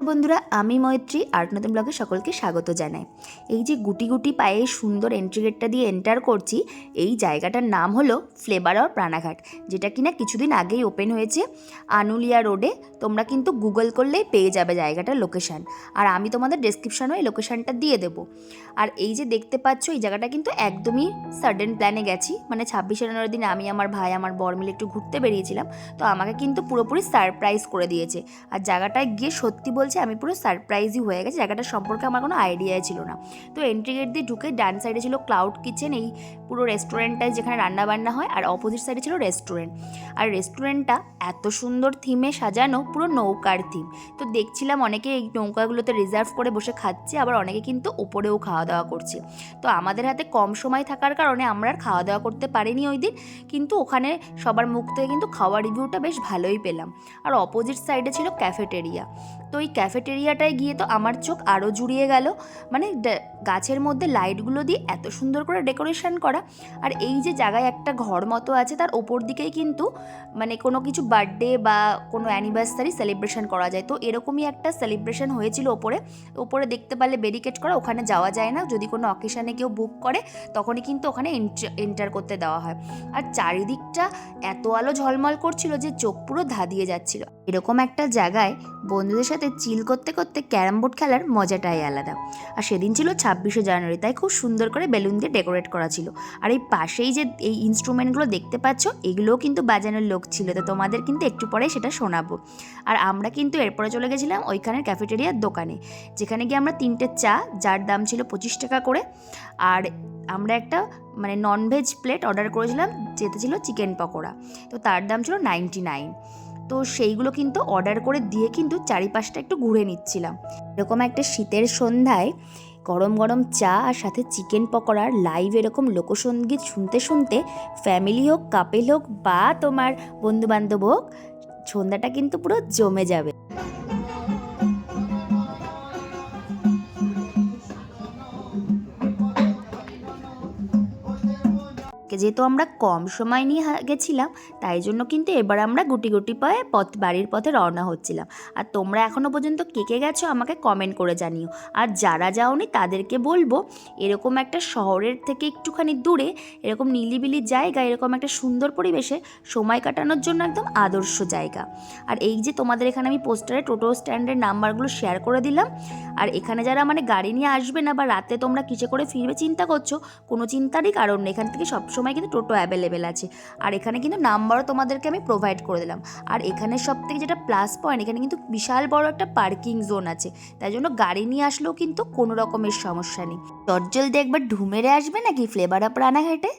বন্ধুরা, আমি মৈত্রী আর্ট নতুন ব্লগে সকলকে স্বাগত জানাই। এই যে গুটি গুটি পায়ে সুন্দর এন্ট্রি গেটটা দিয়ে এন্টার করছি, এই জায়গাটার নাম হলো ফ্লেভার অর প্রাণাঘাট, যেটা কিনা কিছুদিন আগেই ওপেন হয়েছে আনুলিয়া রোডে। তোমরা কিন্তু গুগল করলেই পেয়ে যাবে জায়গাটার লোকেশান, আর আমি তোমাদের ডেসক্রিপশানেও এই লোকেশানটা দিয়ে দেবো। আর এই যে দেখতে পাচ্ছ, এই জায়গাটা কিন্তু একদমই সাডেন প্ল্যানে গেছি, মানে 26শে জানুয়ারির দিন আমি, আমার ভাই, আমার বর মিলে একটু ঘুরতে বেরিয়েছিলাম, তো আমাকে কিন্তু পুরোপুরি সারপ্রাইজ করে দিয়েছে। আর জায়গাটায় গিয়ে সত্যি বলছি আমি পুরো সারপ্রাইজই হয়ে গেছে, জায়গাটার সম্পর্কে আমার কোনো আইডিয়াই ছিল না। তো এন্ট্রি গেট দিয়ে ঢুকে ডান সাইডে ছিল ক্লাউড কিচেন, এই পুরো রেস্টুরেন্টটায় যেখানে রান্নাবান্না হয়, আর অপোজিট সাইডে ছিল রেস্টুরেন্ট। আর রেস্টুরেন্টটা এত সুন্দর থিমে সাজানো, পুরো নৌকার থিম। তো দেখছিলাম অনেকে এই নৌকাগুলোতে রিজার্ভ করে বসে খাচ্ছে, আবার অনেকে কিন্তু ওপরেও খাওয়া দাওয়া করছে। তো আমাদের হাতে কম সময় থাকার কারণে আমরা আর খাওয়া দাওয়া করতে পারিনি ওই দিন, কিন্তু ওখানে সবার মুখ থেকে কিন্তু খাওয়ার রিভিউটা বেশ ভালোই পেলাম। আর অপোজিট সাইডে ছিল ক্যাফেটেরিয়া। তো এই ক্যাফেটেরিয়াটায় গিয়ে তো আমার চোখ আরও জুড়িয়ে গেল, মানে গাছের মধ্যে লাইটগুলো দিয়ে এত সুন্দর করে ডেকোরেশন করা। আর এই যে জায়গায় একটা ঘর মতো আছে, তার ওপর দিকেই কিন্তু মানে কোনো কিছু বার্থডে বা কোনো অ্যানিভার্সারি সেলিব্রেশন করা যায়। তো এরকমই একটা সেলিব্রেশন হয়েছিল ওপরে দেখতে পারলে ব্যারিকেড করা, ওখানে যাওয়া যায় না, যদি কোনো অকেশানে কেউ বুক করে তখনই কিন্তু ওখানে এন্টার করতে দেওয়া হয়। আর চারিদিকটা এত আলো ঝলমল করছিল যে চোখ পুরো ধাঁধিয়ে যাচ্ছিল। এরকম একটা জায়গায় বন্ধুদের সাথে চিল করতে করতে ক্যারাম বোর্ড খেলার মজাটাই আলাদা। আর সেদিন ছিল 26শে জানুয়ারি, তাই খুব সুন্দর করে বেলুন দিয়ে ডেকোরেট করা ছিল। আর এই পাশেই যে এই ইনস্ট্রুমেন্টগুলো দেখতে পাচ্ছ, এগুলোও কিন্তু বাজানোর লোক ছিল, তো তোমাদের কিন্তু একটু পরে সেটা শোনাবো। আর আমরা কিন্তু এরপরে চলে গেছিলাম ওইখানের ক্যাফেটেরিয়ার দোকানে, যেখানে গিয়ে আমরা 3টে চা, যার দাম ছিল 25 টাকা করে, আর আমরা একটা মানে ননভেজ প্লেট অর্ডার করেছিলাম, যেতে ছিল চিকেন পকোড়া, তো তার দাম ছিল 99। তো সেইগুলো কিন্তু অর্ডার করে দিয়ে কিন্তু চারিপাশটা একটু ঘুরে নিচ্ছিলাম। এরকম একটা শীতের সন্ধ্যায় গরম গরম চা আর সাথে চিকেন পকোড়ার লাইভ এরকম লোকসঙ্গীত শুনতে শুনতে, ফ্যামিলি হোক, কাপেল হোক বা তোমার বন্ধুবান্ধব হোক, সন্ধ্যাটা কিন্তু পুরো জমে যাবে। যেহেতু আমরা কম সময় নিয়ে গেছিলাম, তাই জন্য কিন্তু এবার আমরা গুটি গুটি পায়ে বাড়ির পথে রওনা হচ্ছিলাম। আর তোমরা এখনও পর্যন্ত কে কে গেছো আমাকে কমেন্ট করে জানিও। আর যারা যাওনি তাদেরকে বলবো, এরকম একটা শহরের থেকে একটুখানি দূরে এরকম নিলিবিলি জায়গা, এরকম একটা সুন্দর পরিবেশে সময় কাটানোর জন্য একদম আদর্শ জায়গা। আর এই যে তোমাদের এখানে আমি পোস্টারে টোটো স্ট্যান্ডের নাম্বারগুলো শেয়ার করে দিলাম। আর এখানে যারা মানে গাড়ি নিয়ে আসবে না বা রাতে তোমরা কিসে করে ফিরবে চিন্তা করছো, কোনো চিন্তারই কারণ নেই, এখান থেকে সবসময় কিন্তু টোটো অ্যাভেলেবেল আছে। আর এখানে কিন্তু নাম্বারও তোমাদেরকে আমি প্রোভাইড করে দিলাম। আর এখানে সব থেকে যেটা প্লাস পয়েন্ট, এখানে কিন্তু বিশাল বড় একটা পার্কিং জোন আছে, তাই জন্য গাড়ি নিয়ে আসলেও কিন্তু কোনো রকমের সমস্যা নেই। চটজলদি একবার ঢুমেরে আসবে নাকি ফ্লেভার অফ রানাঘাটে।